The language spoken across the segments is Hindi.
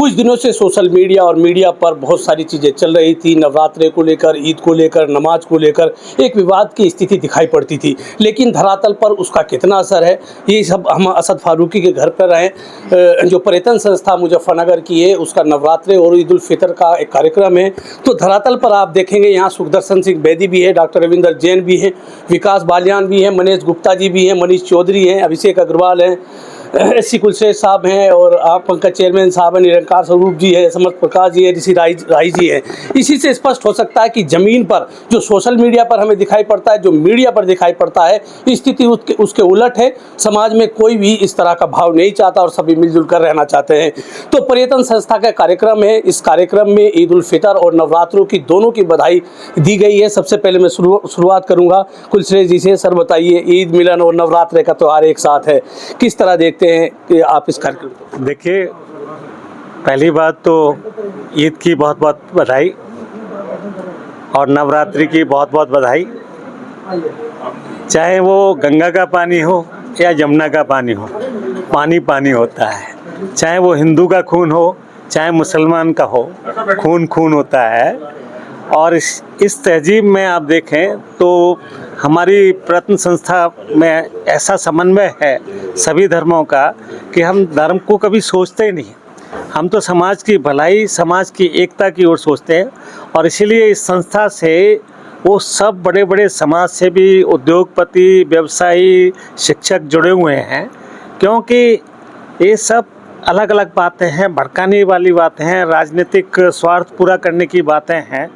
कुछ दिनों से सोशल मीडिया और मीडिया पर बहुत सारी चीज़ें चल रही थी। नवरात्रे को लेकर, ईद को लेकर, नमाज को लेकर एक विवाद की स्थिति दिखाई पड़ती थी, लेकिन धरातल पर उसका कितना असर है, ये सब हम असद फारूकी के घर पर रहें। जो पर्यटन संस्था मुजफ्फरनगर की है, उसका नवरात्रे और ईद उल फितर का एक कार्यक्रम है। तो धरातल पर आप देखेंगे यहाँ सुखदर्शन सिंह बेदी भी है, डॉक्टर रविंदर जैन भी हैं, विकास बालियान भी हैं, मनीष गुप्ता जी भी हैं, मनीष चौधरी हैं, अभिषेक अग्रवाल हैं, एस.सी. कुलशेख साहब हैं, और आप पंकज चेयरमैन साहब हैं, निरंकार स्वरूप जी है, समर्थ प्रकाश जी है, ऋषि राय जी हैं। इसी से स्पष्ट हो सकता है कि ज़मीन पर जो सोशल मीडिया पर हमें दिखाई पड़ता है, जो मीडिया पर दिखाई पड़ता है, स्थिति उसके उलट है। समाज में कोई भी इस तरह का भाव नहीं चाहता और सभी मिलजुल कर रहना चाहते हैं। तो पर्यटन संस्था का कार्यक्रम है। इस कार्यक्रम में ईद उल फितर और नवरात्रों की दोनों की बधाई दी गई है। सबसे पहले मैं शुरुआत करूँगा कुलशेख जी से। सर बताइए, ईद मिलन और नवरात्रे का त्यौहार एक साथ है, किस तरह देखते हैं कि आप इस कार्यक्रम को? देखिए, पहली बात तो ईद की बहुत बहुत बधाई और नवरात्रि की बहुत बहुत बधाई। चाहे वो गंगा का पानी हो या यमुना का पानी हो, पानी पानी होता है। चाहे वो हिंदू का खून हो, चाहे मुसलमान का हो, खून खून होता है। और इस तहजीब में आप देखें तो हमारी प्रयत्न संस्था में ऐसा समन्वय है सभी धर्मों का कि हम धर्म को कभी सोचते ही नहीं। हम तो समाज की भलाई, समाज की एकता की ओर सोचते हैं। और इसीलिए इस संस्था से वो सब बड़े बड़े समाज सेवी, उद्योगपति, व्यवसायी, शिक्षक जुड़े हुए हैं, क्योंकि ये सब अलग अलग बातें हैं, भड़काने वाली बातें हैं, राजनीतिक स्वार्थ पूरा करने की बातें हैं।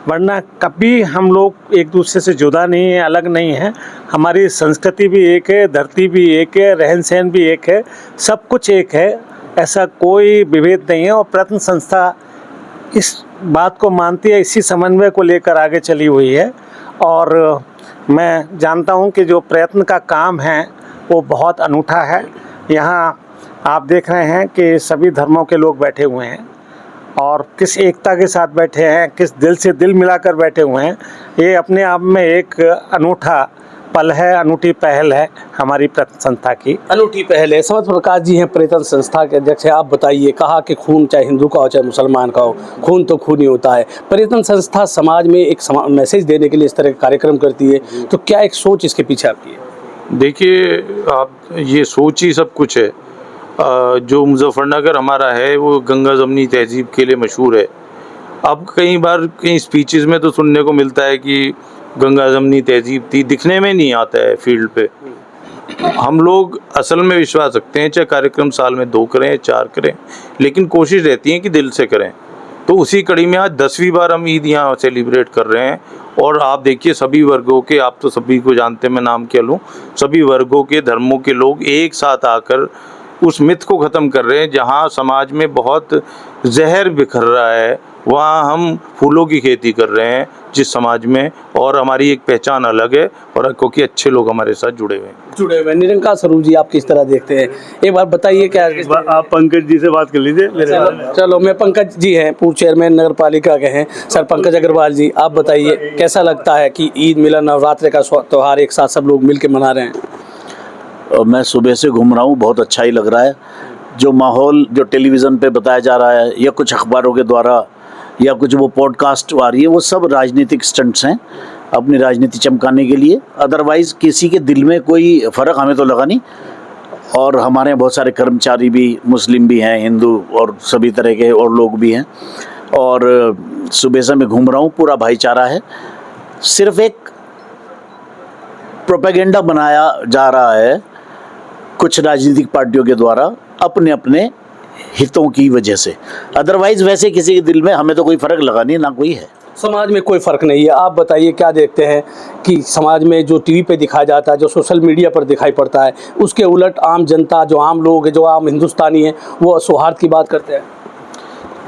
वरना कभी हम लोग एक दूसरे से जुदा नहीं है, अलग नहीं है। हमारी संस्कृति भी एक है, धरती भी एक है, रहन सहन भी एक है, सब कुछ एक है, ऐसा कोई विभेद नहीं है। और प्रयत्न संस्था इस बात को मानती है, इसी समन्वय को लेकर आगे चली हुई है। और मैं जानता हूं कि जो प्रयत्न का काम है वो बहुत अनूठा है। यहाँ आप देख रहे हैं कि सभी धर्मों के लोग बैठे हुए हैं और किस एकता के साथ बैठे हैं, किस दिल से दिल मिलाकर बैठे हुए हैं। ये अपने आप में एक अनूठा पल है, अनूठी पहल है हमारी प्रयत्न संस्था की। अनूठी पहल है। समर्थ प्रकाश जी हैं, पर्यटन संस्था के अध्यक्ष हैं। आप बताइए, कहा कि खून चाहे हिंदू का हो चाहे मुसलमान का हो, खून तो खून ही होता है। पर्यटन संस्था समाज में एक मैसेज देने के लिए इस तरह का कार्यक्रम करती है, तो क्या एक सोच इसके पीछे आपकी है? देखिए, आप ये सोच ही सब कुछ है। जो मुजफ्फरनगर हमारा है वो गंगा जमनी तहजीब के लिए मशहूर है। अब कई बार कई स्पीचेस में तो सुनने को मिलता है कि गंगा जमनी तहजीब थी, दिखने में नहीं आता है फील्ड पे। हम लोग असल में विश्वास रखते हैं, चाहे कार्यक्रम साल में 2 करें 4 करें, लेकिन कोशिश रहती है कि दिल से करें। तो उसी कड़ी में आज 10वीं बार हम ईद यहाँ सेलिब्रेट कर रहे हैं। और आप देखिए, सभी वर्गों के, आप तो सभी को जानते हैं, मैं नाम क्या लूँ, सभी वर्गों के, धर्मों के लोग एक साथ आकर उस मिथ को ख़त्म कर रहे हैं। जहाँ समाज में बहुत जहर बिखर रहा है, वहाँ हम फूलों की खेती कर रहे हैं जिस समाज में, और हमारी एक पहचान अलग है, और क्योंकि अच्छे लोग हमारे साथ जुड़े हुए हैं। निरंकार स्वरूप जी, आप किस तरह देखते हैं? एक बार बताइए। क्या आप पंकज जी से बात कर लीजिए। चलो, मैं पंकज जी हैं, पूर्व चेयरमैन नगर पालिका के हैं। सर पंकज अग्रवाल जी, आप बताइए, कैसा लगता है कि ईद मिलन नवरात्रे का त्यौहार एक साथ सब लोग मिलकर मना रहे हैं? मैं सुबह से घूम रहा हूँ, बहुत अच्छा ही लग रहा है। जो माहौल जो टेलीविज़न पे बताया जा रहा है या कुछ अखबारों के द्वारा या कुछ वो पॉडकास्ट आ रही है, वो सब राजनीतिक स्टंट्स हैं अपनी राजनीति चमकाने के लिए। अदरवाइज़ किसी के दिल में कोई फ़र्क हमें तो लगा नहीं। और हमारे बहुत सारे कर्मचारी भी मुस्लिम भी हैं, हिंदू और सभी तरह के और लोग भी हैं। और सुबह से मैं घूम रहा हूँ, पूरा भाईचारा है। सिर्फ एक प्रोपेगेंडा बनाया जा रहा है कुछ राजनीतिक पार्टियों के द्वारा अपने अपने हितों की वजह से। अदरवाइज वैसे किसी के दिल में हमें तो कोई फ़र्क लगा नहीं, ना कोई है। समाज में कोई फ़र्क नहीं है। आप बताइए, क्या देखते हैं कि समाज में जो टीवी पे दिखाया जाता है, जो सोशल मीडिया पर दिखाई पड़ता है, उसके उलट आम जनता, जो आम लोग हैं, जो आम हिंदुस्तानी हैं, वो सौहार्द की बात करते हैं?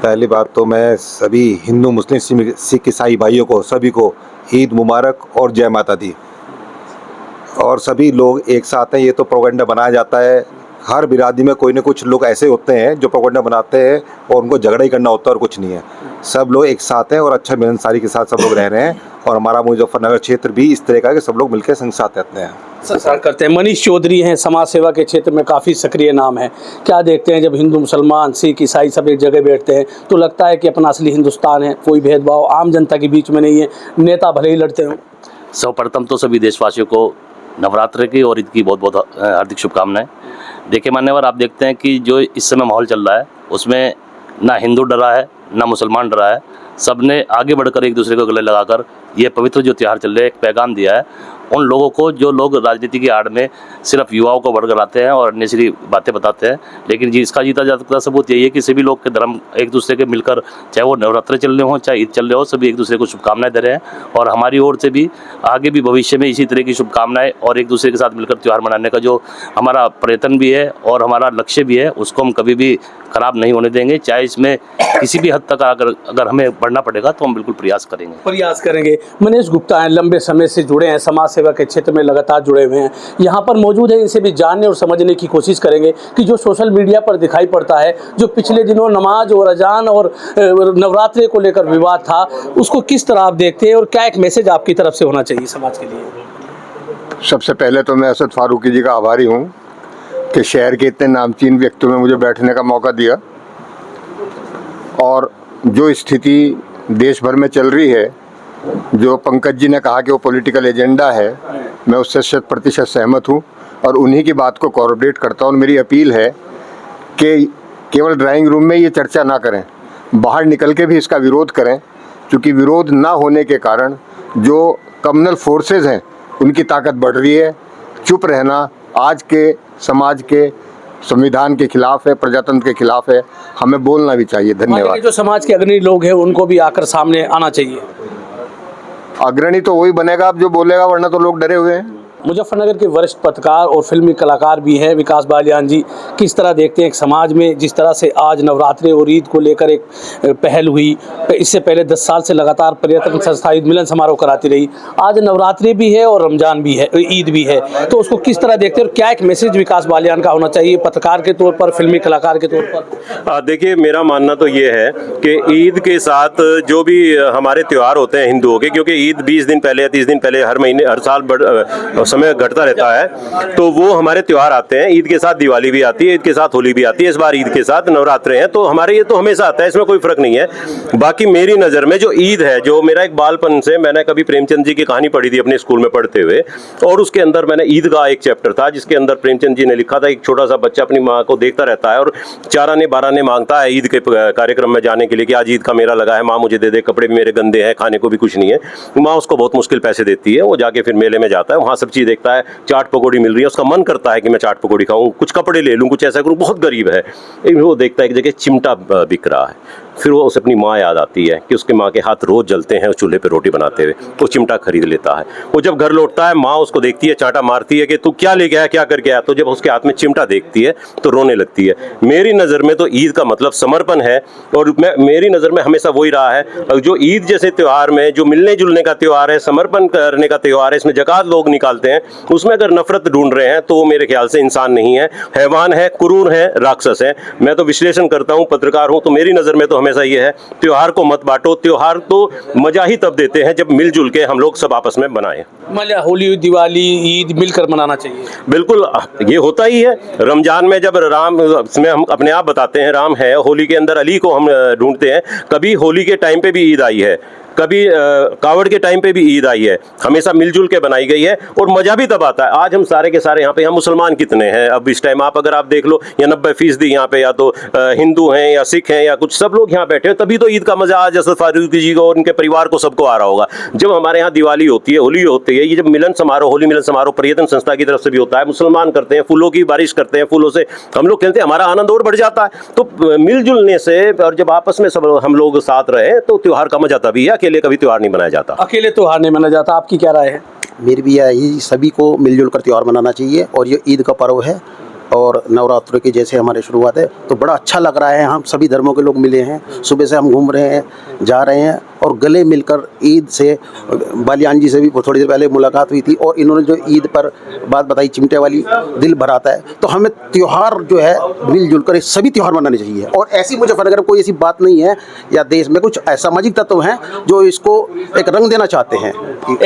पहली बात तो मैं सभी हिंदू, मुस्लिम, सिख, ईसाई भाइयों को, सभी को ईद मुबारक और जय माता दी। और सभी लोग एक साथ हैं। ये तो प्रोपेगेंडा बनाया जाता है। हर बिरादरी में कोई ना कुछ लोग ऐसे होते हैं जो प्रोपेगेंडा बनाते हैं और उनको झगड़ा ही करना होता है और कुछ नहीं है। सब लोग एक साथ हैं और अच्छा मिलनसारी के साथ सब लोग रह रहे हैं और हमारा मुजफ्फरनगर क्षेत्र भी इस तरह का है कि सब लोग मिलकर संग साथ रहते हैं। संसार करते हैं। मनीष चौधरी हैं, समाज सेवा के क्षेत्र में काफ़ी सक्रिय नाम है। क्या देखते हैं जब हिंदू मुसलमान सिख ईसाई सब एक जगह बैठते हैं तो लगता है कि अपना असली हिंदुस्तान है, कोई भेदभाव आम जनता के बीच में नहीं है, नेता भले ही लड़ते हों। सर्वप्रथम तो सभी देशवासियों को नवरात्र की और ईद की बहुत बहुत हार्दिक शुभकामनाएं। देखिए मान्यवर, आप देखते हैं कि जो इस समय माहौल चल रहा है उसमें ना हिंदू डरा है ना मुसलमान डरा है, सबने आगे बढ़कर एक दूसरे को गले लगाकर ये पवित्र जो त्यौहार चल रहे हैं एक पैगाम दिया है उन लोगों को जो लोग राजनीति की आड़ में सिर्फ युवाओं को भड़काते हैं और अननेसरी बातें बताते हैं। लेकिन जी इसका जीता जाता सबूत यही है कि सभी लोग के धर्म एक दूसरे के मिलकर, चाहे वो नवरात्र चल रहे हों चाहे ईद चल रहे हो, सभी एक दूसरे को शुभकामनाएं दे रहे हैं। और हमारी ओर से भी आगे भी भविष्य में इसी तरह की शुभकामनाएं और एक दूसरे के साथ मिलकर त्यौहार मनाने का जो हमारा प्रयत्न भी है और हमारा लक्ष्य भी है उसको हम कभी भी खराब नहीं होने देंगे। चाहे इसमें किसी भी हद तक अगर हमें बढ़ना पड़ेगा तो हम बिल्कुल प्रयास करेंगे। मनीष गुप्ता हैं, लंबे समय से जुड़े हैं, समाज सेवा के क्षेत्र में लगातार जुड़े हुए हैं, यहाँ पर मौजूद है। इनसे भी जानने और समझने की कोशिश करेंगे कि जो सोशल मीडिया पर दिखाई पड़ता है, जो पिछले दिनों नमाज और अजान और नवरात्रि को लेकर विवाद था, उसको किस तरह आप देखते हैं और क्या एक मैसेज आपकी तरफ से होना चाहिए समाज के लिए? सबसे पहले तो मैं असद फारूकी जी का आभारी हूँ कि शहर के इतने नामचीन व्यक्तियों में मुझे बैठने का मौका दिया। और जो स्थिति देश भर में चल रही है, जो पंकज जी ने कहा कि वो पॉलिटिकल एजेंडा है, मैं उससे 100% सहमत हूँ और उन्हीं की बात को कॉर्पोरेट करता हूँ। और मेरी अपील है कि केवल ड्राइंग रूम में ये चर्चा ना करें, बाहर निकल के भी इसका विरोध करें, क्योंकि विरोध ना होने के कारण जो कम्युनल फोर्सेस हैं उनकी ताकत बढ़ रही है। चुप रहना आज के समाज के संविधान के खिलाफ है, प्रजातंत्र के खिलाफ है, हमें बोलना भी चाहिए। धन्यवाद। जो समाज के अग्रणी लोग हैं उनको भी आकर सामने आना चाहिए। अग्रणी तो वही बनेगा अब जो बोलेगा, वरना तो लोग डरे हुए हैं। मुजफ्फरनगर के वरिष्ठ पत्रकार और फिल्मी कलाकार भी हैं विकास बालियान जी, किस तरह देखते हैं एक समाज में जिस तरह से आज नवरात्रि और ईद को लेकर एक पहल हुई, इससे पहले 10 साल से लगातार पर्यटन संस्था ईद मिलन समारोह कराती रही, आज नवरात्रि भी है और रमजान भी है, ईद भी है, तो उसको किस तरह देखते हैं और क्या एक मैसेज विकास बालियान का होना चाहिए पत्रकार के तौर पर, फिल्मी कलाकार के तौर पर? देखिए मेरा मानना तो ये है कि ईद के साथ जो भी हमारे त्यौहार होते हैं हिंदुओं के, क्योंकि ईद 20 दिन पहले या 30 दिन पहले हर महीने हर साल समय घटता रहता है, तो वो हमारे त्यौहार आते हैं। ईद के साथ दिवाली भी आती है, ईद के साथ होली भी आती है, इस बार ईद के साथ नवरात्रे हैं, तो हमारे ये तो हमेशा आता है, इसमें कोई फर्क नहीं है। बाकी मेरी नज़र में जो ईद है, जो मेरा एक बालपन से मैंने कभी प्रेमचंद जी की कहानी पढ़ी थी अपने स्कूल में पढ़ते हुए, और उसके अंदर मैंने ईद का एक चैप्टर था जिसके अंदर प्रेमचंद जी ने लिखा था एक छोटा सा बच्चा अपनी माँ को देखता रहता है और 4 आने 12 आने मांगता है ईद के कार्यक्रम में जाने के लिए कि आज ईद का मेला लगा है, माँ मुझे दे दे, कपड़े भी मेरे गंदे हैं, खाने को भी कुछ नहीं है। माँ उसको बहुत मुश्किल पैसे देती है, वो जाके फिर मेले में जाता है, वहाँ सब चीज़ देखता है, चाट पकौड़ी मिल रही है, उसका मन करता है कि मैं चाट पकौड़ी खाऊं, कुछ कपड़े ले लूं, कुछ ऐसा करूं, बहुत गरीब है। वो देखता है एक जगह चिमटा बिक रहा है, फिर वो उसे अपनी माँ याद आती है कि उसके माँ के हाथ रोज जलते हैं उस चूल्हे पे रोटी बनाते हुए, वो चिमटा खरीद लेता है। वो जब घर लौटता है माँ उसको देखती है, चांटा मारती है कि तू क्या ले गया, क्या करके आया, तो जब उसके हाथ में चिमटा देखती है तो रोने लगती है। मेरी नज़र में तो ईद का मतलब समर्पण है, और मेरी नज़र में हमेशा वही रहा है। जो ईद जैसे त्यौहार में जो मिलने जुलने का त्यौहार है, समर्पण करने का त्यौहार है, इसमें ज़कात लोग निकालते हैं, उसमें अगर नफरत ढूंढ रहे हैं तो वो मेरे ख्याल से इंसान नहीं है, हैवान है, क्रूर है, राक्षस है। मैं तो विश्लेषण करता हूँ, पत्रकार हूँ, तो मेरी नज़र में तो हमेशा ये है त्योहार को मत बांटो। त्योहार तो मजा ही तब देते हैं जब मिलजुल के हम लोग सब आपस में बनाएं। मतलब होली, दिवाली, ईद मिलकर मनाना चाहिए। बिल्कुल, ये होता ही है। रमजान में जब राम में हम अपने आप बताते हैं राम है, होली के अंदर अली को हम ढूंढते हैं। कभी होली के टाइम पे भी ईद आई है, कभी कावड़ के टाइम पे भी ईद आई है, हमेशा मिलजुल के बनाई गई है और मज़ा भी तब आता है। आज हम सारे के सारे यहाँ पे, हम मुसलमान कितने हैं अब इस टाइम, आप अगर आप देख लो, या 90% यहाँ पे या तो हिंदू हैं या सिख हैं या कुछ, सब लोग यहाँ बैठे हैं, तभी तो ईद का मज़ा आज असद फारूकी जी को और उनके परिवार को सबको आ रहा होगा। जब हमारे यहाँ दिवाली होती है, होली होती है, ये जब मिलन समारोह, होली मिलन समारोह पर्यटन संस्था की तरफ से भी होता है, मुसलमान करते हैं, फूलों की बारिश करते हैं, फूलों से हम लोग खेलते हैं, हमारा आनंद और बढ़ जाता है। तो मिलजुलने से और जब आपस में सब हम लोग साथ रहे तो त्यौहार का मजा तभी है, अकेले कभी त्यौहार नहीं मनाया जाता। अकेले त्यौहार नहीं मनाया जाता। आपकी क्या राय है? मेरी भी यही, सभी को मिलजुल कर त्यौहार मनाना चाहिए, और ये ईद का पर्व है और नवरात्र की जैसे हमारी शुरुआत है, तो बड़ा अच्छा लग रहा है। हम सभी धर्मों के लोग मिले हैं, सुबह से हम घूम रहे हैं, जा रहे हैं, और गले मिलकर ईद से, बालियान जी से भी थोड़ी देर पहले मुलाकात हुई थी और इन्होंने जो ईद पर बात बताई चिमटे वाली, दिल भर आता है। तो हमें त्यौहार जो है मिलजुल कर सभी त्यौहार मनाने चाहिए और ऐसी मुजफ्फरनगर कोई ऐसी बात नहीं है या देश में कुछ असामाजिक तत्व हैं जो इसको एक रंग देना चाहते हैं।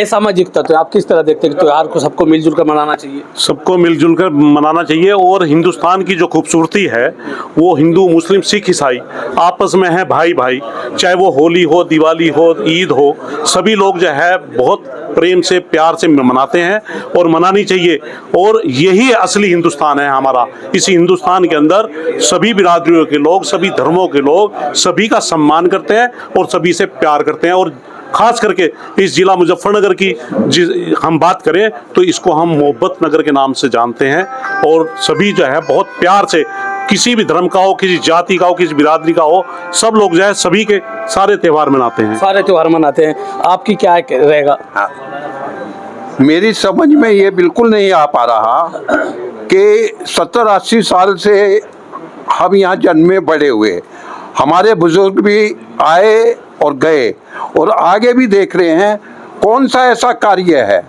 असामाजिक तत्व आप किस तरह देखते हैं कि त्यौहार को सबको मिलजुल कर मनाना चाहिए? सबको मिलजुल कर मनाना चाहिए और हिंदुस्तान की जो खूबसूरती है वो हिंदू मुस्लिम सिख ईसाई आपस में है भाई भाई, चाहे वो होली हो, दिवाली हो, ईद हो, सभी लोग जो है बहुत प्रेम से प्यार से मनाते हैं और मनानी चाहिए। और यही असली हिंदुस्तान है हमारा। इस हिंदुस्तान के अंदर सभी बिरादरियों के लोग, सभी धर्मों के लोग सभी का सम्मान करते हैं और सभी से प्यार करते हैं। और खास करके इस जिला मुजफ्फरनगर की हम बात करें तो इसको हम मोहब्बत नगर के नाम से जानते हैं और सभी जो है बहुत प्यार से, किसी भी धर्म का हो, किसी जाति का हो, किसी बिरादरी का हो, सब लोग जो है सभी के सारे त्यौहार मनाते हैं। सारे त्यौहार मनाते हैं। आपकी क्या रहेगा? मेरी समझ में ये बिल्कुल नहीं आ पा रहा कि 70-80 साल से हम यहाँ जन्मे बड़े हुए, हमारे बुजुर्ग भी आए और गए और आगे भी देख रहे हैं, कौन सा ऐसा कार्य है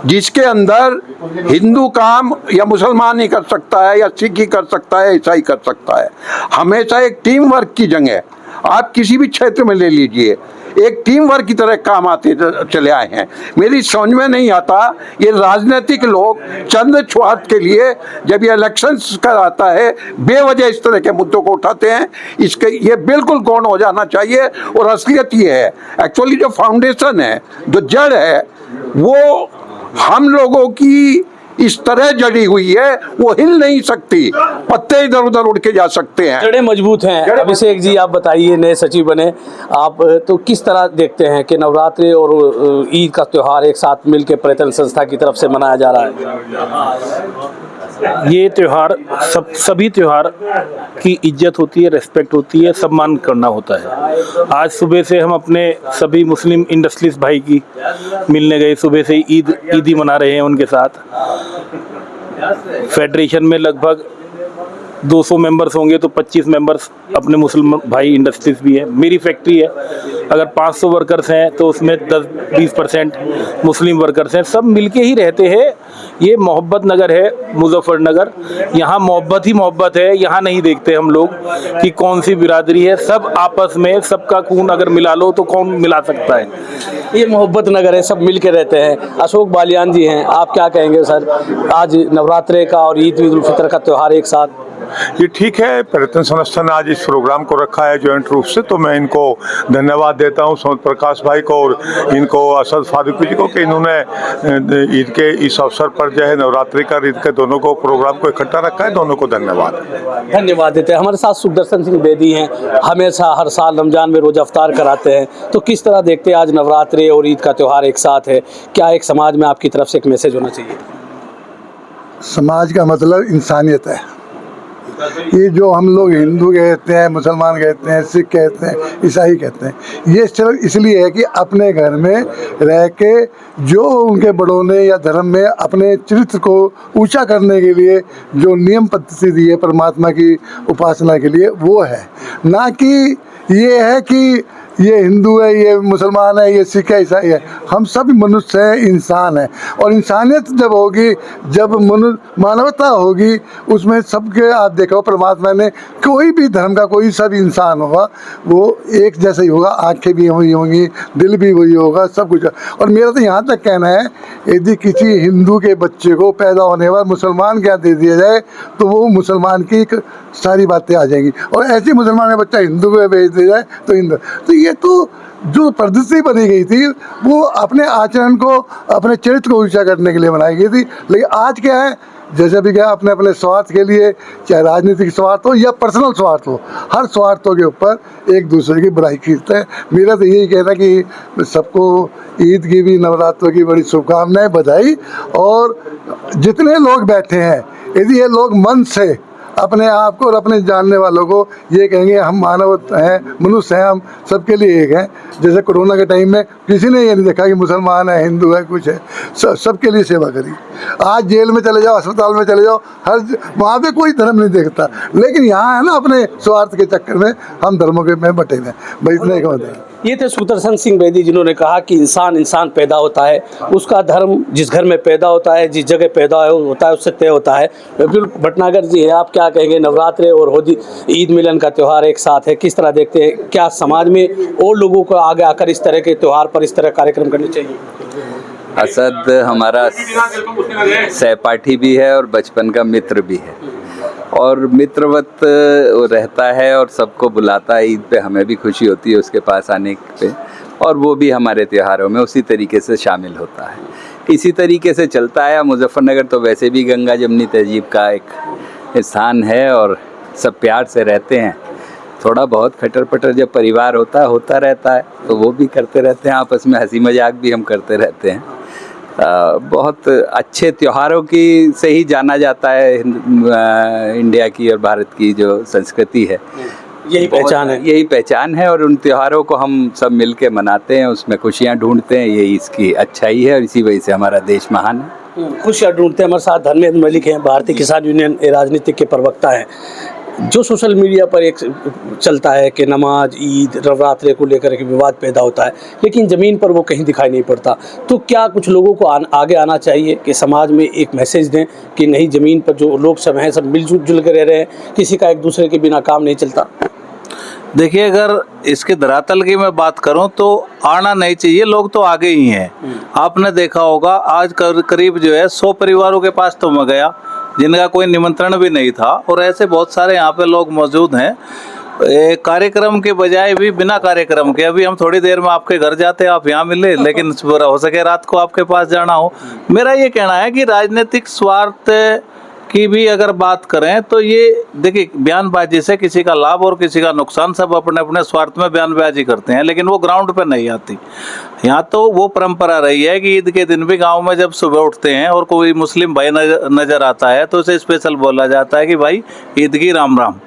जिसके अंदर हिंदू काम या मुसलमान ही कर सकता है या सिख ही कर सकता है, ईसाई कर सकता है। हमेशा एक टीम वर्क की जंग है। आप किसी भी क्षेत्र में ले लीजिए, एक टीम वर्क की तरह काम आते चले आए हैं। मेरी समझ में नहीं आता ये राजनीतिक लोग चंद स्वार्थ के लिए जब ये इलेक्शंस कराता है बेवजह इस तरह के मुद्दों को उठाते हैं। इसके ये बिल्कुल गौण हो जाना चाहिए। और असलियत ये है, एक्चुअली जो फाउंडेशन है, जो जड़ है, वो हम लोगों की इस तरह जड़ी हुई है वो हिल नहीं सकती, पत्ते इधर उधर उड़ के जा सकते हैं। जड़ें मजबूत हैं। अभिषेक जी आप बताइए, नए सचिव बने आप, तो किस तरह देखते हैं कि नवरात्रि और ईद का त्यौहार एक साथ मिलकर पर्यटन संस्था की तरफ से मनाया जा रहा है? ये त्यौहार सभी त्यौहार की इज्जत होती है, रेस्पेक्ट होती है, सम्मान करना होता है। आज सुबह से हम अपने सभी मुस्लिम इंडस्ट्रियलिस्ट भाई की मिलने गए, सुबह से ईदी मना रहे हैं उनके साथ। फेडरेशन में लगभग 200 मेंबर्स होंगे तो 25 मेंबर्स अपने मुस्लिम भाई इंडस्ट्रीज भी हैं। मेरी फैक्ट्री है, अगर 500 वर्कर्स हैं तो उसमें 10-20% मुस्लिम वर्कर्स हैं। सब मिलके ही रहते हैं। ये मोहब्बत नगर है मुजफ्फरनगर, यहाँ मोहब्बत ही मोहब्बत है। यहाँ नहीं देखते हम लोग कि कौन सी बिरादरी है, सब आपस में सबका खून अगर मिला लो तो कौन मिला सकता है। ये मोहब्बत नगर है, सब मिल के रहते हैं। अशोक बालियान जी हैं, आप क्या कहेंगे सर? आज नवरात्रे का और ईद उल फितर का त्यौहार एक साथ, ये ठीक है। पर्यटन संस्था ने आज इस प्रोग्राम को रखा है जॉइंट रूप से, तो मैं इनको धन्यवाद देता हूँ, सोम प्रकाश भाई को और इनको असद फारूकी जी को, कि इन्होंने ईद के इस अवसर पर जो है नवरात्रि का ईद के दोनों को प्रोग्राम को इकट्ठा रखा है। दोनों को धन्यवाद देते हैं। हमारे साथ सुखदर्शन सिंह बेदी हैं, हमेशा हर साल रमजान में रोज़ा अफ्तार कराते हैं। तो किस तरह देखते हैं आज नवरात्रि और ईद का त्यौहार एक साथ है? क्या एक समाज में आपकी तरफ से एक मैसेज होना चाहिए? समाज का मतलब इंसानियत है। ये जो हम लोग हिंदू कहते हैं, मुसलमान कहते हैं, सिख कहते हैं, ईसाई कहते हैं, ये सिर्फ इसलिए है कि अपने घर में रह के जो उनके बड़ों ने या धर्म में अपने चरित्र को ऊंचा करने के लिए जो नियम पद्धति दी है परमात्मा की उपासना के लिए, वो है। ना कि ये है कि ये हिंदू है, ये मुसलमान है, ये सिख है, ईसाई है। हम सब मनुष्य हैं, इंसान हैं। और इंसानियत जब होगी, जब मानवता होगी, उसमें सबके आप देखो परमात्मा ने कोई भी धर्म का कोई सा भी इंसान होगा वो एक जैसा ही होगा। आँखें भी वही होंगी, दिल भी वही होगा, सब कुछ। और मेरा तो यहाँ तक कहना है, यदि किसी हिंदू के बच्चे को पैदा होने बाद मुसलमान क्या दे दिया जाए तो वो मुसलमान की सारी बातें आ जाएंगी। और ऐसे मुसलमान का बच्चा हिंदू को भेज दिया जाए तो हिंदू। तो ये तो जो पद्धति बनी गई थी वो अपने आचरण को, अपने चरित्र को ऊंचा करने के लिए बनाई गई थी। लेकिन आज क्या है, जैसे भी क्या अपने अपने स्वार्थ के लिए, चाहे राजनीतिक स्वार्थ हो या पर्सनल स्वार्थ हो, हर स्वार्थों के ऊपर एक दूसरे की बुराई कीते हैं। मेरा तो यही कहना कि सबको ईद की भी, नवरात्रों की बड़ी शुभकामनाएं, बधाई। और जितने लोग बैठे हैं, यदि ये लोग मन से अपने आप को और अपने जानने वालों को ये कहेंगे हम मानव हैं, मनुष्य हैं, हम सबके लिए एक हैं। जैसे कोरोना के टाइम में किसी ने ये नहीं देखा कि मुसलमान है, हिंदू है, कुछ है, सबके लिए सेवा करी। आज जेल में चले जाओ, अस्पताल में चले जाओ, वहाँ पे कोई धर्म नहीं देखता, लेकिन यहाँ है ना अपने स्वार्थ के चक्कर में हम धर्मों के में बटे हुए। भाई इतना ही कहते हैं। ये थे सुदर्शन सिंह बेदी, जिन्होंने कहा कि इंसान पैदा होता है, उसका धर्म जिस घर में पैदा होता है, जिस जगह पैदा होता है, उससे तय होता है। विपुल भटनागर जी है, आप क्या कहेंगे? नवरात्रे और होली ईद मिलन का त्यौहार एक साथ है, किस तरह देखते हैं? क्या समाज में और लोगों को आगे आकर इस तरह के त्यौहार पर इस तरह कार्यक्रम करने चाहिए? असद हमारा सहपाठी भी है और बचपन का मित्र भी है, और मित्रवत रहता है और सबको बुलाता है। ईद पे हमें भी खुशी होती है उसके पास आने पे, और वो भी हमारे त्योहारों में उसी तरीके से शामिल होता है। इसी तरीके से चलता है। मुजफ्फरनगर तो वैसे भी गंगा जमनी तहजीब का एक स्थान है और सब प्यार से रहते हैं। थोड़ा बहुत खटर पटर जब परिवार होता रहता है तो वो भी करते रहते हैं, आपस में हंसी मजाक भी हम करते रहते हैं। बहुत अच्छे त्योहारों की से ही जाना जाता है इंडिया की और भारत की जो संस्कृति है, यही पहचान है। और उन त्योहारों को हम सब मिल के मनाते हैं, उसमें खुशियाँ ढूंढते हैं, यही इसकी अच्छाई है और इसी वजह से हमारा देश महान है। खुशियाँ ढूंढते हैं। हमारे साथ धर्मेंद्र मलिक हैं, भारतीय किसान यूनियन राजनीतिक के प्रवक्ता हैं। जो सोशल मीडिया पर एक चलता है कि नमाज, ईद, नवरात्रे को लेकर के विवाद पैदा होता है, लेकिन ज़मीन पर वो कहीं दिखाई नहीं पड़ता। तो क्या कुछ लोगों को आगे आना चाहिए कि समाज में एक मैसेज दें कि नहीं, ज़मीन पर जो लोग सब हैं सब मिलजुल कर रह रहे हैं, किसी का एक दूसरे के बिना काम नहीं चलता? देखिए, अगर इसके धरातल की मैं बात करूं तो आना नहीं चाहिए, लोग तो आगे ही हैं। आपने देखा होगा आज करीब जो है 100 परिवारों के पास तो मैं गया जिनका कोई निमंत्रण भी नहीं था, और ऐसे बहुत सारे यहाँ पे लोग मौजूद हैं कार्यक्रम के बजाय भी बिना कार्यक्रम के। अभी हम थोड़ी देर में आपके घर जाते आप यहाँ मिले, लेकिन हो सके रात को आपके पास जाना हो। मेरा ये कहना है कि राजनीतिक स्वार्थ की भी अगर बात करें तो ये देखिए, बयानबाजी से किसी का लाभ और किसी का नुकसान, सब अपने अपने स्वार्थ में बयानबाजी करते हैं, लेकिन वो ग्राउंड पे नहीं आती। यहाँ तो वो परंपरा रही है कि ईद के दिन भी गांव में जब सुबह उठते हैं और कोई मुस्लिम भाई नज़र आता है तो उसे स्पेशल बोला जाता है कि भाई ईद की राम राम।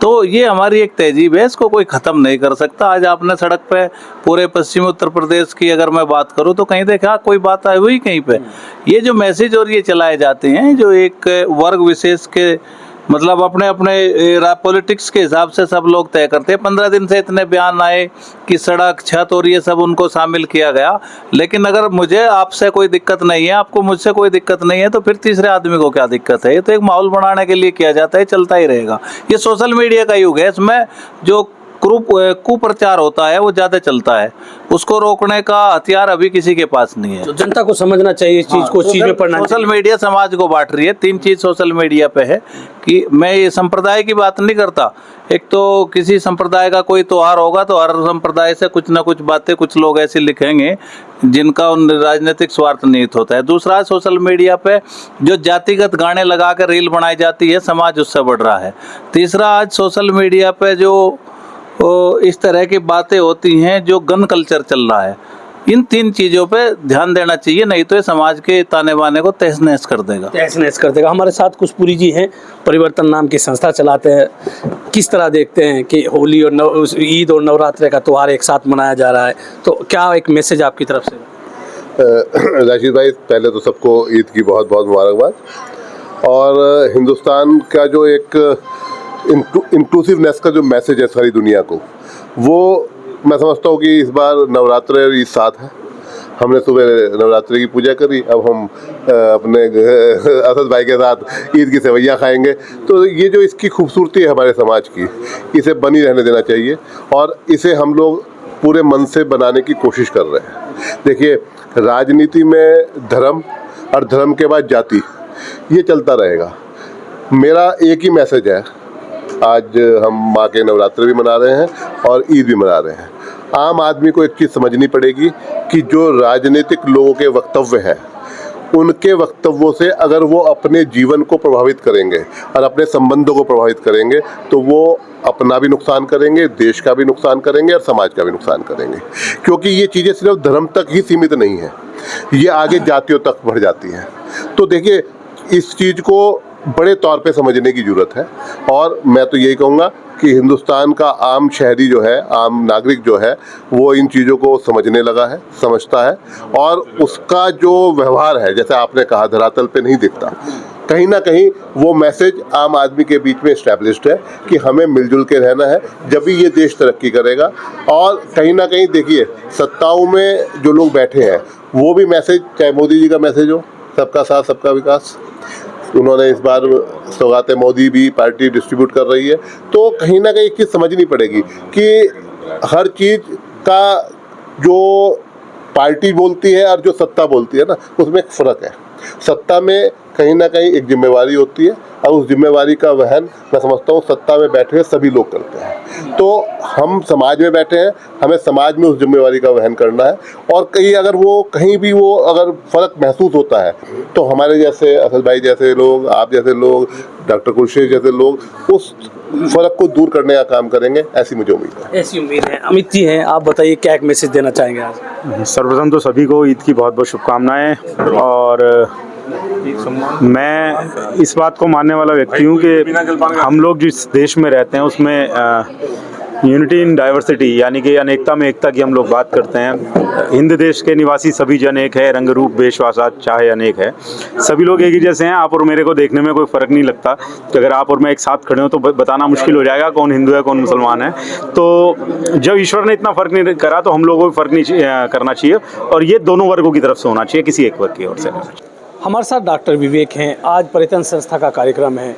तो ये हमारी एक तहजीब है, इसको कोई ख़त्म नहीं कर सकता। आज आपने सड़क पे पूरे पश्चिम उत्तर प्रदेश की अगर मैं बात करूं तो कहीं देखा कोई बात आई हुई कहीं पे। ये जो मैसेज और ये चलाए जाते हैं जो एक वर्ग विशेष के मतलब अपने अपने पॉलिटिक्स के हिसाब से सब लोग तय करते हैं। 15 दिन से इतने बयान आए कि सड़क, छत और ये सब उनको शामिल किया गया, लेकिन अगर मुझे आपसे कोई दिक्कत नहीं है, आपको मुझसे कोई दिक्कत नहीं है, तो फिर तीसरे आदमी को क्या दिक्कत है? ये तो एक माहौल बनाने के लिए किया जाता है, चलता ही रहेगा। ये सोशल मीडिया का युग है, इसमें जो कुप्रचार होता है वो ज़्यादा चलता है, उसको रोकने का हथियार अभी किसी के पास नहीं है। तो जनता को समझना चाहिए इस चीज़ को, इस चीज़ में पढ़ना। सोशल मीडिया समाज को बांट रही है। 3 चीज़ सोशल मीडिया पे है कि मैं ये संप्रदाय की बात नहीं करता। एक तो किसी संप्रदाय का कोई त्योहार होगा तो हर संप्रदाय से कुछ ना कुछ बातें कुछ लोग ऐसी लिखेंगे जिनका उन राजनीतिक स्वार्थ निहित होता है। दूसरा, सोशल मीडिया पे जो जातिगत गाने लगा कर रील बनाई जाती है, समाज उससे बढ़ रहा है। तीसरा, आज सोशल मीडिया पे जो इस तरह की बातें होती हैं जो गन कल्चर चल रहा है, इन 3 चीज़ों पे ध्यान देना चाहिए, नहीं तो ये समाज के ताने बाने को तहस नहस कर देगा। तहस नहस कर देगा। हमारे साथ कुशपुरी जी हैं, परिवर्तन नाम की संस्था चलाते हैं। किस तरह देखते हैं कि होली और ईद और नवरात्रे का त्यौहार एक साथ मनाया जा रहा है, तो क्या एक मैसेज आपकी तरफ से? राशिद भाई, पहले तो सबको ईद की बहुत बहुत मुबारकबाद। और हिंदुस्तान का जो एक इंक्लूसिवनेस का जो मैसेज है सारी दुनिया को, वो मैं समझता हूँ कि इस बार नवरात्रे और ईद साथ है। हमने सुबह नवरात्रि की पूजा करी, अब हम अपने असद भाई के साथ ईद की सेवैयाँ खाएंगे। तो ये जो इसकी खूबसूरती है हमारे समाज की, इसे बनी रहने देना चाहिए और इसे हम लोग पूरे मन से बनाने की कोशिश कर रहे हैं। देखिए, राजनीति में धर्म और धर्म के बाद जाति, ये चलता रहेगा। मेरा एक ही मैसेज है, आज हम माँ के नवरात्रि भी मना रहे हैं और ईद भी मना रहे हैं। आम आदमी को एक चीज़ समझनी पड़ेगी कि जो राजनीतिक लोगों के वक्तव्य हैं, उनके वक्तव्यों से अगर वो अपने जीवन को प्रभावित करेंगे और अपने संबंधों को प्रभावित करेंगे तो वो अपना भी नुकसान करेंगे, देश का भी नुकसान करेंगे और समाज का भी नुकसान करेंगे। क्योंकि ये चीज़ें सिर्फ धर्म तक ही सीमित नहीं है, ये आगे जातियों तक बढ़ जाती हैं। तो देखिए, इस चीज़ को बड़े तौर पे समझने की ज़रूरत है। और मैं तो यही कहूँगा कि हिंदुस्तान का आम शहरी जो है, आम नागरिक जो है, वो इन चीज़ों को समझने लगा है, समझता है, और उसका जो व्यवहार है, जैसे आपने कहा, धरातल पे नहीं दिखता, कहीं ना कहीं वो मैसेज आम आदमी के बीच में इस्टेब्लिश्ड है कि हमें मिलजुल के रहना है, जब भी ये देश तरक्की करेगा। और कहीं ना कहीं देखिए, सत्ताओं में जो लोग बैठे हैं वो भी मैसेज, चाहे मोदी जी का मैसेज हो, सबका साथ सबका विकास, उन्होंने इस बार सौगात मोदी भी पार्टी डिस्ट्रीब्यूट कर रही है। तो कहीं ना कहीं एक चीज़ समझनी पड़ेगी कि हर चीज़ का जो पार्टी बोलती है और जो सत्ता बोलती है ना, उसमें एक फ़र्क है। सत्ता में कहीं ना कहीं एक जिम्मेवारी होती है, और उस जिम्मेवारी का वहन मैं समझता हूँ सत्ता में बैठे हुए सभी लोग करते हैं। तो हम समाज में बैठे हैं, हमें समाज में उस जिम्मेवारी का वहन करना है। और कहीं अगर वो कहीं भी वो अगर फ़र्क महसूस होता है, तो हमारे जैसे असद भाई जैसे लोग, आप जैसे लोग, डॉक्टर कुरैशी जैसे लोग उस फ़र्क को दूर करने का काम करेंगे, ऐसी मुझे उम्मीद है। ऐसी उम्मीद है। अमित जी हैं, आप बताइए क्या एक मैसेज देना चाहेंगे आज? सर्वप्रथम तो सभी को ईद की बहुत बहुत शुभकामनाएं। और मैं इस बात को मानने वाला व्यक्ति हूँ कि हम लोग जिस देश में रहते हैं उसमें यूनिटी इन डाइवर्सिटी, यानी कि अनेकता में एकता की हम लोग बात करते हैं। हिंद देश के निवासी सभी जन एक है, रंग रूप वेशवासा चाहे अनेक है, सभी लोग एक ही जैसे हैं। आप और मेरे को देखने में कोई फ़र्क नहीं लगता। तो अगर आप और मैं एक साथ खड़े हो तो बताना मुश्किल हो जाएगा कौन हिंदू है कौन मुसलमान है। तो जब ईश्वर ने इतना फ़र्क नहीं करा तो हम लोगों को भी फ़र्क नहीं करना चाहिए, और ये दोनों वर्गों की तरफ से होना चाहिए, किसी एक वर्ग की ओर से। हमारे साथ डॉक्टर विवेक हैं। आज पर्यटन संस्था का कार्यक्रम है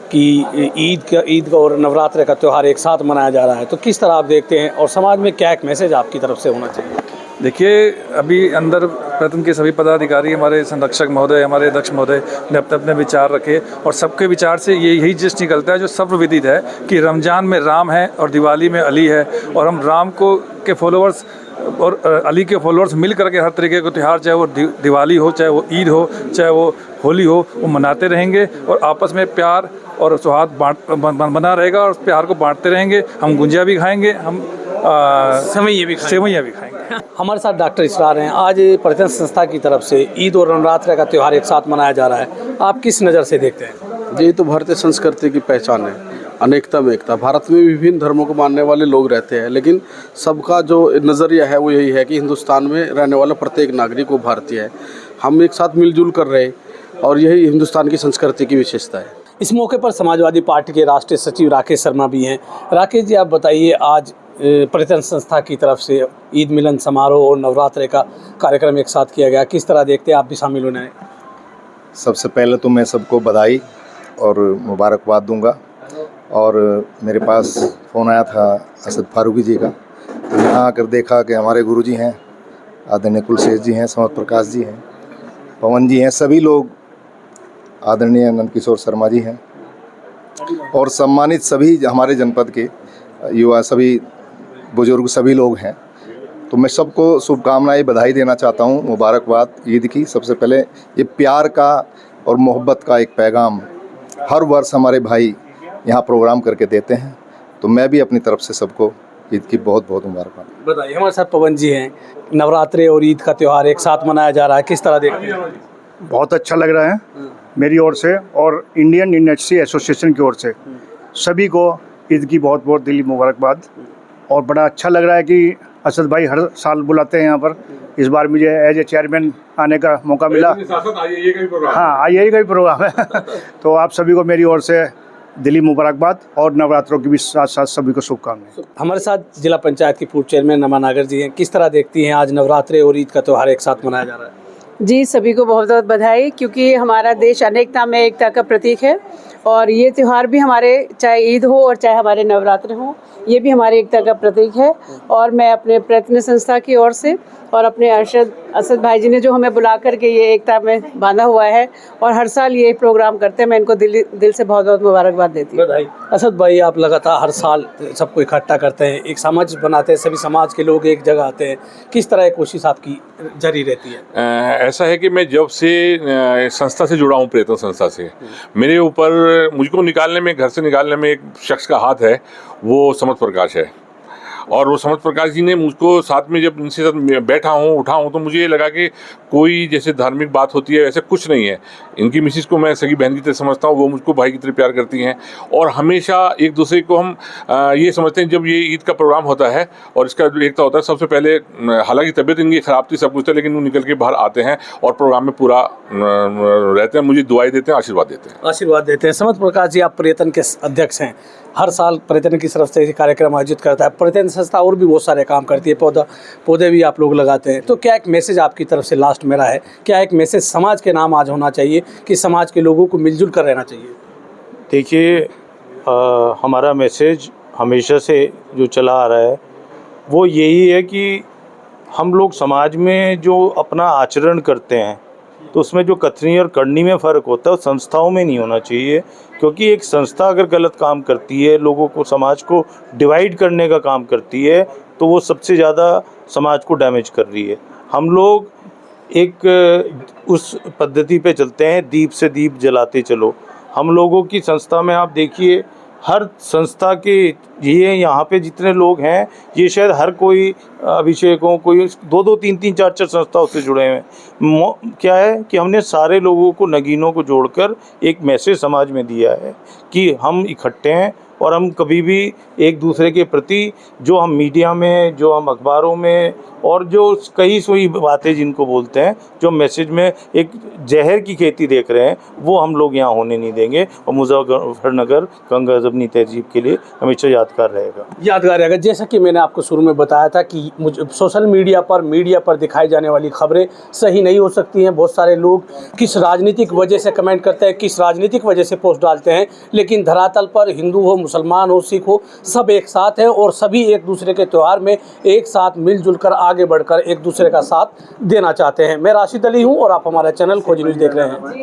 कि ईद का और नवरात्र का त्यौहार एक साथ मनाया जा रहा है, तो किस तरह आप देखते हैं और समाज में क्या एक मैसेज आपकी तरफ से होना चाहिए? देखिए, अभी अंदर पर्यटन के सभी पदाधिकारी, हमारे संरक्षक महोदय, हमारे अध्यक्ष महोदय ने अपने अपने विचार रखे, और सबके विचार से यही चीज़ निकलता है जो सर्वविदित है कि रमज़ान में राम है और दिवाली में अली है, और हम राम को के फॉलोअर्स और अली के फॉलोअर्स मिल करके हर तरीके का त्यौहार, चाहे वो दिवाली हो, चाहे वो ईद हो, चाहे वो होली हो, वो मनाते रहेंगे, और आपस में प्यार और सौहार्द बना रहेगा, और प्यार को बांटते रहेंगे। हम गुंजिया भी खाएंगे, हम सेवइयाँ भी खाएंगे। हमारे साथ डॉक्टर इसरार हैं। आज पर्यटन संस्था की तरफ से ईद और नवरात्र का त्यौहार एक साथ मनाया जा रहा है, आप किस नज़र से देखते हैं? ये तो भारतीय संस्कृति की पहचान है, अनेकता में एकता। भारत में विभिन्न धर्मों को मानने वाले लोग रहते हैं, लेकिन सबका जो नज़रिया है वो यही है कि हिंदुस्तान में रहने वाला प्रत्येक नागरिक वो भारतीय है। हम एक साथ मिलजुल कर रहे, और यही हिंदुस्तान की संस्कृति की विशेषता है। इस मौके पर समाजवादी पार्टी के राष्ट्रीय सचिव राकेश शर्मा भी हैं। राकेश जी, आप बताइए, आज पर्यटन संस्था की तरफ से ईद मिलन समारोह और नवरात्र का कार्यक्रम एक साथ किया गया, किस तरह देखते हैं? आप भी शामिल होने आए। सबसे पहले तो मैं सबको बधाई और मुबारकबाद दूंगा। और मेरे पास फ़ोन आया था असद फारूकी जी का, तो यहाँ आकर देखा कि हमारे गुरुजी हैं, आदरणीय कुलशेष जी हैं, समर्थ प्रकाश जी हैं, पवन जी हैं, सभी लोग, आदरणीय नंद किशोर शर्मा जी हैं, और सम्मानित सभी हमारे जनपद के युवा, सभी बुजुर्ग, सभी लोग हैं। तो मैं सबको शुभकामनाएं, बधाई देना चाहता हूं, मुबारकबाद ईद की। सबसे पहले ये प्यार का और मोहब्बत का एक पैगाम हर वर्ष हमारे भाई यहाँ प्रोग्राम करके देते हैं, तो मैं भी अपनी तरफ से सबको ईद की बहुत बहुत मुबारकबाद। बताइए, हमारे साथ पवन जी हैं। नवरात्रि और ईद का त्यौहार एक साथ मनाया जा रहा है, किस तरह देखते हैं? बहुत अच्छा लग रहा है मेरी ओर से और इंडियन इंडस्ट्री एसोसिएशन की ओर से सभी को ईद की बहुत बहुत दिली मुबारकबाद। और बड़ा अच्छा लग रहा है कि असद भाई हर साल बुलाते हैं यहाँ पर, इस बार मुझे एज ए चेयरमैन आने का मौका मिला। हाँ, यही का ही प्रोग्राम है। तो आप सभी को मेरी ओर से दिली मुबारकबाद और नवरात्रों की भी साथ साथ सभी को शुभकामनाएं। हमारे साथ जिला पंचायत की पूर्व चेयरमैन नमा नागर जी हैं। किस तरह देखती हैं आज नवरात्रि और ईद का त्यौहार एक साथ मनाया जा रहा है? जी, सभी को बहुत बहुत बधाई, क्योंकि हमारा देश अनेकता में एकता का प्रतीक है, और ये त्यौहार भी हमारे, चाहे ईद हो और चाहे हमारे नवरात्र हो, ये भी हमारी एकता का प्रतीक है। और मैं अपने प्रयत्न संस्था की ओर से और अपने असद भाई जी ने जो हमें बुला करके ये एकता में बांधा हुआ है और हर साल ये प्रोग्राम करते हैं, मैं इनको दिल से बहुत बहुत मुबारकबाद देती हूँ। बधाई। असद भाई, आप लगातार हर साल सबको इकट्ठा करते हैं, एक समाज बनाते हैं, सभी समाज के लोग एक जगह आते हैं, किस तरह की कोशिश आपकी जारी रहती है? ऐसा है कि मैं जब से संस्था से जुड़ा हूँ, पर्यटन संस्था से, मेरे ऊपर मुझको निकालने में, घर से निकालने में एक शख्स का हाथ है, वो समर्थ प्रकाश है। और वो समर्थ प्रकाश जी ने मुझको साथ में, जब इनसे साथ बैठा हूँ उठा हूँ, तो मुझे ये लगा कि कोई जैसे धार्मिक बात होती है वैसे कुछ नहीं है। इनकी मिसिस को मैं सगी बहन की तरह समझता हूँ, वो मुझको भाई की तरह प्यार करती हैं और हमेशा एक दूसरे को हम ये समझते हैं। जब ये ईद का प्रोग्राम होता है और इसका जो एकता होता है, सबसे पहले हालांकि तबीयत इनकी ख़राब थी, सब कुछ था, लेकिन वो निकल के बाहर आते हैं और प्रोग्राम में पूरा रहते हैं, मुझे दुआएं देते हैं, आशीर्वाद देते हैं। समर्थ प्रकाश जी, आप पर्यटन के अध्यक्ष हैं, हर साल पर्यटन की तरफ से कार्यक्रम आयोजित करता है। पर्यटन संस्था और भी बहुत सारे काम करती है, पौधे भी आप लोग लगाते हैं। तो क्या एक मैसेज आपकी तरफ से लास्ट मेरा है, क्या एक मैसेज समाज के नाम आज होना चाहिए कि समाज के लोगों को मिलजुल कर रहना चाहिए? देखिए, हमारा मैसेज हमेशा से जो चला आ रहा है वो यही है कि हम लोग समाज में जो अपना आचरण करते हैं तो उसमें जो कथनी और करनी में फ़र्क होता है वो संस्थाओं में नहीं होना चाहिए। क्योंकि एक संस्था अगर गलत काम करती है, लोगों को, समाज को डिवाइड करने का काम करती है, तो वो सबसे ज़्यादा समाज को डैमेज कर रही है। हम लोग एक उस पद्धति पे चलते हैं, दीप से दीप जलाते चलो। हम लोगों की संस्था में आप देखिए, हर संस्था के ये यहाँ पे जितने लोग हैं, ये शायद हर कोई अभिषेकों, कोई 2-2, 3-3, 4-4 संस्थाओं से जुड़े हुए हैं। क्या है कि हमने सारे लोगों को, नगीनों को जोड़कर एक मैसेज समाज में दिया है कि हम इकट्ठे हैं और हम कभी भी एक दूसरे के प्रति, जो हम मीडिया में, जो हम अखबारों में और जो कई सोई बातें जिनको बोलते हैं, जो मैसेज में एक जहर की खेती देख रहे हैं, वो हम लोग यहाँ होने नहीं देंगे। और मुजफ्फरनगर कंगा ज़बनी तहजीब के लिए हमेशा यादगार रहेगा। जैसा कि मैंने आपको शुरू में बताया था कि सोशल मीडिया पर दिखाई जाने वाली खबरें सही नहीं हो सकती हैं। बहुत सारे लोग किस राजनीतिक वजह से कमेंट करते हैं, किस राजनीतिक वजह से पोस्ट डालते हैं, लेकिन धरातल पर हिंदू हो, मुसलमान हो, सिख हो, सब एक साथ हैं और सभी एक दूसरे के त्यौहार में एक साथ मिलजुल कर आगे बढ़कर एक दूसरे का साथ देना चाहते हैं। मैं राशिद अली हूं और आप हमारा चैनल खोज न्यूज़ देख रहे हैं।